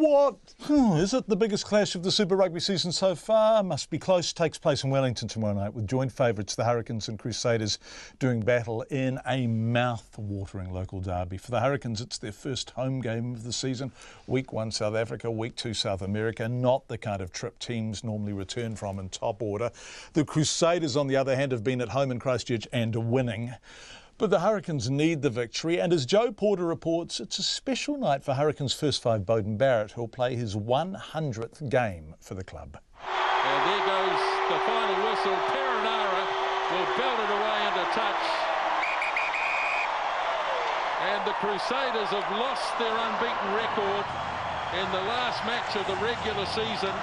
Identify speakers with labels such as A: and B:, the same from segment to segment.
A: What? Is it the biggest clash of the Super Rugby season so far? Must be close. Takes place in Wellington tomorrow night with joint favourites, the Hurricanes and Crusaders, doing battle in a mouth-watering local derby. For the Hurricanes, it's their first home game of the season. Week 1 South Africa, Week 2 South America. Not the kind of trip teams normally return from in top order. The Crusaders, on the other hand, have been at home in Christchurch and winning. But the Hurricanes need the victory, and as Joe Porter reports, it's a special night for Hurricanes first five Beaudy Barrett, who'll play his 100th game for the club.
B: And there goes the final whistle. Perenara will belt it away into touch. And the Crusaders have lost their unbeaten record in the last match of the regular season.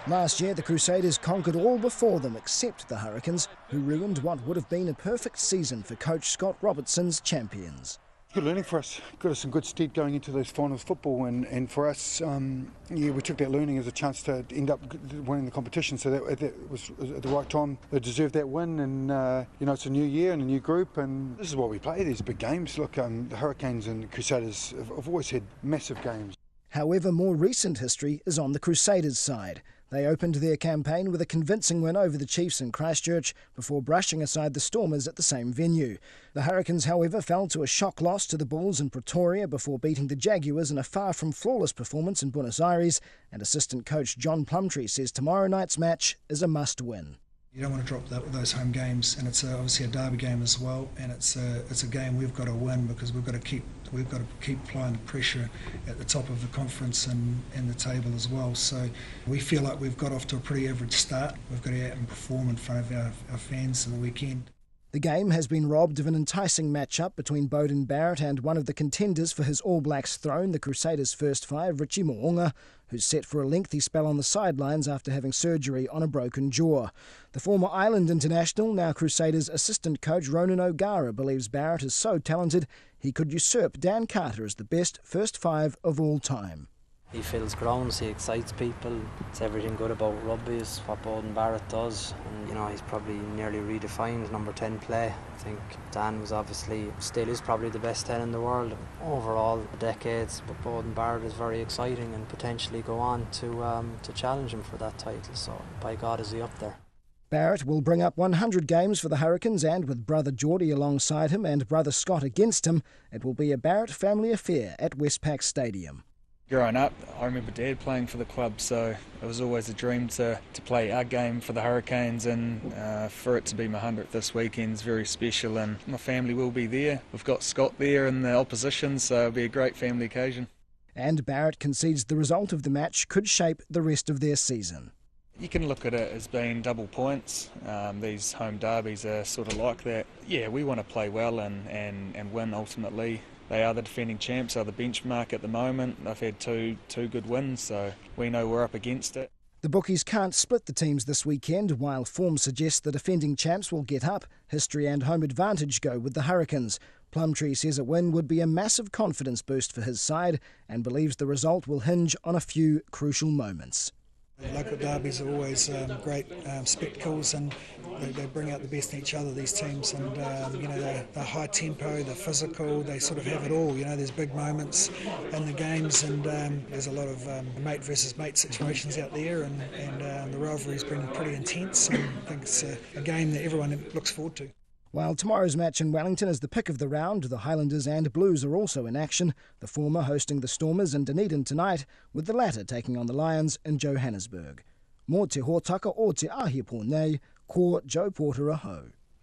C: Last year, the Crusaders conquered all before them except the Hurricanes, who ruined what would have been a perfect season for coach Scott Robertson's champions.
D: Good learning for us. Got us in good stead going into those finals football, and for us, we took that learning as a chance to end up winning the competition. So that was at the right time. They deserved that win, and it's a new year and a new group, and this is what we play. These big games. Look, the Hurricanes and Crusaders have always had massive games.
C: However, more recent history is on the Crusaders' side. They opened their campaign with a convincing win over the Chiefs in Christchurch before brushing aside the Stormers at the same venue. The Hurricanes, however, fell to a shock loss to the Bulls in Pretoria before beating the Jaguars in a far from flawless performance in Buenos Aires, and assistant coach John Plumtree says tomorrow night's match is a must-win.
E: You don't want to drop those home games, and it's obviously a derby game as well, and it's a game we've got to win because we've got to keep applying the pressure at the top of the conference and the table as well. So we feel like we've got off to a pretty average start. We've got to get out and perform in front of our fans for the weekend.
C: The game has been robbed of an enticing matchup between Beaudy Barrett and one of the contenders for his All Blacks throne, the Crusaders' first five, Richie Mo'unga, who's set for a lengthy spell on the sidelines after having surgery on a broken jaw. The former Island international, now Crusaders assistant coach Ronan O'Gara, believes Barrett is so talented he could usurp Dan Carter as the best first five of all time.
F: He fills grounds, he excites people. It's everything good about rugby is what Beaudy Barrett does. And, he's probably nearly redefined number 10 play. I think Dan was still is probably the best 10 in the world overall decades. But Beaudy Barrett is very exciting and potentially go on to challenge him for that title. So by God is he up there.
C: Barrett will bring up 100 games for the Hurricanes, and with brother Beaudy alongside him and brother Scott against him, it will be a Barrett family affair at Westpac Stadium.
G: Growing up, I remember Dad playing for the club, so it was always a dream to play our game for the Hurricanes, and for it to be my 100th this weekend is very special, and my family will be there. We've got Scott there in the opposition, so it'll be a great family occasion.
C: And Barrett concedes the result of the match could shape the rest of their season.
G: You can look at it as being double points. These home derbies are sort of like that. Yeah, we want to play well and win ultimately. They are the defending champs, are the benchmark at the moment. They've had two good wins, so we know we're up against it.
C: The bookies can't split the teams this weekend. While form suggests the defending champs will get up, history and home advantage go with the Hurricanes. Plumtree says a win would be a massive confidence boost for his side and believes the result will hinge on a few crucial moments.
E: Local derbies are always great spectacles, and they bring out the best in each other, these teams, and the high tempo, the physical, they sort of have it all. There's big moments in the games, and there's a lot of mate versus mate situations out there, and the rivalry's been pretty intense, and I think it's a game that everyone looks forward to.
C: While tomorrow's match in Wellington is the pick of the round, the Highlanders and Blues are also in action, the former hosting the Stormers in Dunedin tonight, with the latter taking on the Lions in Johannesburg. Mō te hōtaka o te ahi pōnei, ko Joe Porter aho.